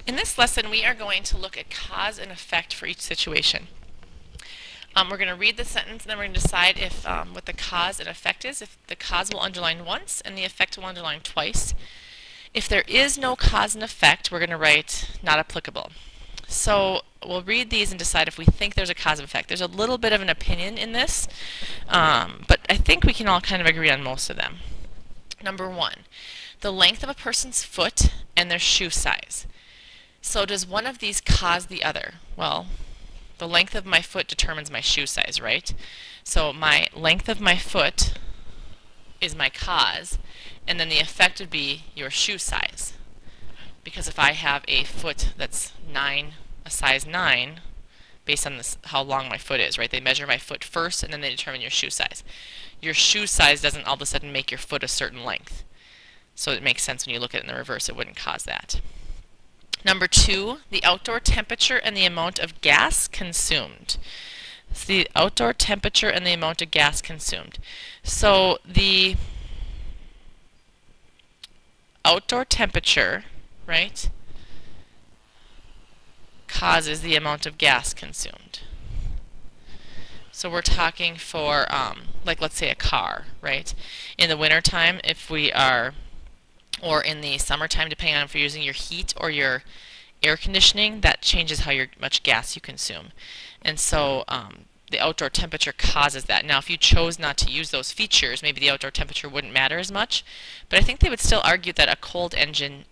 In this lesson, we are going to look at cause and effect for each situation. We're going to read the sentence and then we're going to decide if what the cause and effect is. If the cause will underline once and the effect will underline twice. If there is no cause and effect, we're going to write not applicable. So we'll read these and decide if we think there's a cause and effect. There's a little bit of an opinion in this, but I think we can all kind of agree on most of them. Number one, the length of a person's foot and their shoe size. So does one of these cause the other? Well, the length of my foot determines my shoe size, right? So my length of my foot is my cause, and then the effect would be your shoe size. Because if I have a foot that's a size 9, based on this, how long my foot is, right? They measure my foot first, and then they determine your shoe size. Your shoe size doesn't all of a sudden make your foot a certain length. So it makes sense when you look at it in the reverse, it wouldn't cause that. Number two, the outdoor temperature and the amount of gas consumed. It's the outdoor temperature and the amount of gas consumed. So the outdoor temperature, right, causes the amount of gas consumed. So we're talking for, like let's say a car, right? In the wintertime, if we are, or in the summertime, depending on if you're using your heat or your air conditioning, that changes how much gas you consume. And so the outdoor temperature causes that. Now if you chose not to use those features, maybe the outdoor temperature wouldn't matter as much, but I think they would still argue that a cold engine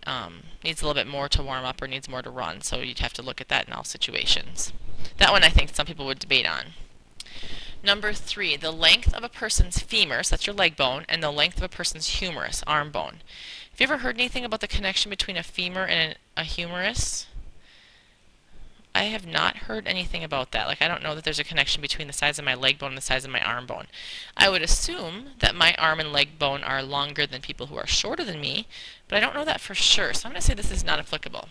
needs a little bit more to warm up or needs more to run, so you'd have to look at that in all situations. That one I think some people would debate on. Number three, the length of a person's femur, so that's your leg bone, and the length of a person's humerus, arm bone. Have you ever heard anything about the connection between a femur and a humerus? I have not heard anything about that. Like, I don't know that there's a connection between the size of my leg bone and the size of my arm bone. I would assume that my arm and leg bone are longer than people who are shorter than me, but I don't know that for sure, so I'm going to say this is not applicable.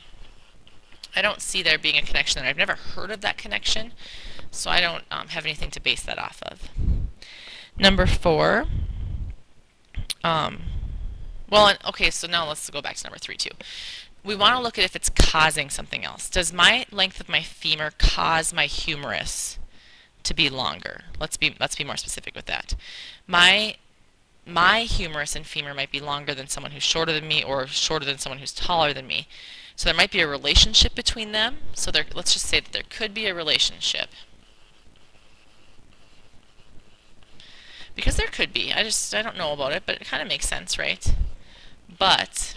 I don't see there being a connection there. I've never heard of that connection, so I don't have anything to base that off of. Number four, okay, so now let's go back to number three too. We want to look at if it's causing something else. Does my length of my femur cause my humerus to be longer? Let's be more specific with that. My humerus and femur might be longer than someone who's shorter than me or shorter than someone who's taller than me. So there might be a relationship between them. So let's just say that there could be a relationship. Because there could be. I don't know about it, but it kind of makes sense, right? But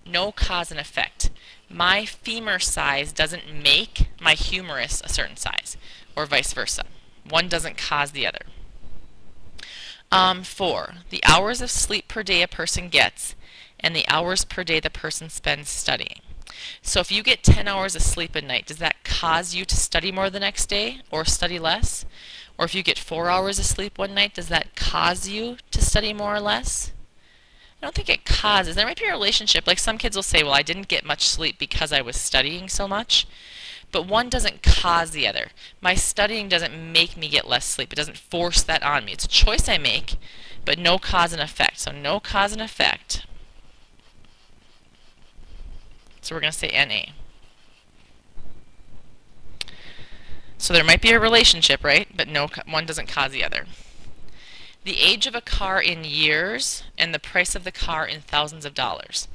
no cause and effect. My femur size doesn't make my humerus a certain size, or vice versa. One doesn't cause the other. 4. The hours of sleep per day a person gets, and the hours per day the person spends studying. So if you get 10 hours of sleep a night, does that cause you to study more the next day, or study less? Or if you get 4 hours of sleep one night, does that cause you to study more or less? I don't think it causes. There might be a relationship. Like some kids will say, well, I didn't get much sleep because I was studying so much. But one doesn't cause the other. My studying doesn't make me get less sleep. It doesn't force that on me. It's a choice I make, but no cause and effect. So no cause and effect. So we're going to say NA. So there might be a relationship, right? But one doesn't cause the other. The age of a car in years and the price of the car in thousands of dollars.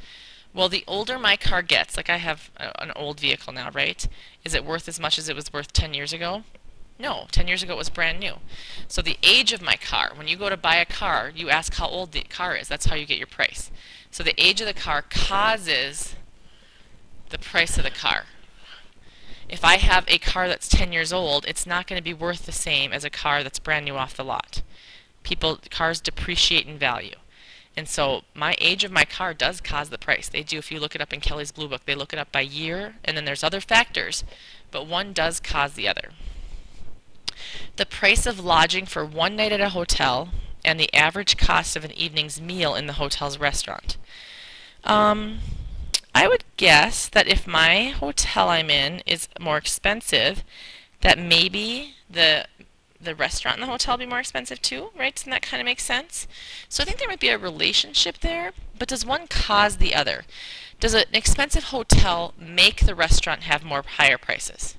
Well, the older my car gets, like I have an old vehicle now, right? Is it worth as much as it was worth 10 years ago? No, 10 years ago it was brand new. So the age of my car, when you go to buy a car, you ask how old the car is. That's how you get your price. So the age of the car causes the price of the car. If I have a car that's 10 years old, it's not going to be worth the same as a car that's brand new off the lot. Cars depreciate in value. And so my age of my car does cause the price. They do. If you look it up in Kelly's Blue Book, they look it up by year, and then there's other factors, but one does cause the other. The price of lodging for one night at a hotel and the average cost of an evening's meal in the hotel's restaurant. I would guess that if my hotel I'm in is more expensive, that maybe the restaurant in the hotel will be more expensive too, right? Doesn't that kind of make sense? So I think there might be a relationship there, but does one cause the other? Does an expensive hotel make the restaurant have more higher prices?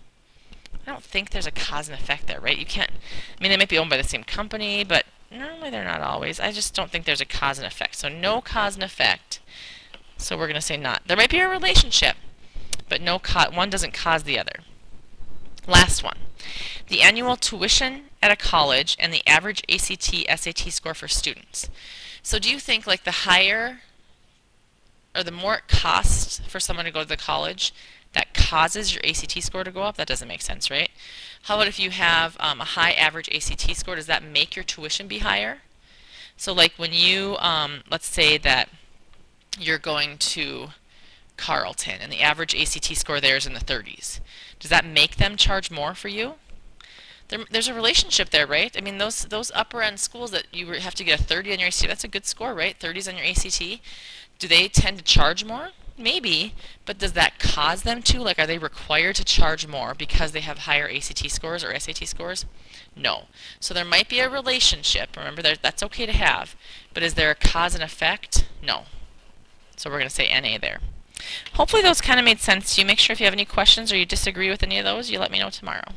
I don't think there's a cause and effect there, right? You can't, I mean, they might be owned by the same company, but normally they're not always. I just don't think there's a cause and effect. So no cause and effect. So we're going to say not. There might be a relationship, but no one doesn't cause the other. Last one. The annual tuition at a college and the average ACT, SAT score for students. So do you think like the higher or the more it costs for someone to go to the college, that causes your ACT score to go up? That doesn't make sense, right? How about if you have a high average ACT score, does that make your tuition be higher? So like when you, let's say that you're going to Carleton and the average ACT score there is in the 30s. Does that make them charge more for you? There's a relationship there, right? I mean, those upper end schools that you have to get a 30 on your ACT, that's a good score, right? 30s on your ACT. Do they tend to charge more? Maybe, but does that cause them to? Like, are they required to charge more because they have higher ACT scores or SAT scores? No. So there might be a relationship. Remember, that's okay to have. But is there a cause and effect? No. So we're going to say NA there. Hopefully those kind of made sense to you. Make sure if you have any questions or you disagree with any of those, you let me know tomorrow.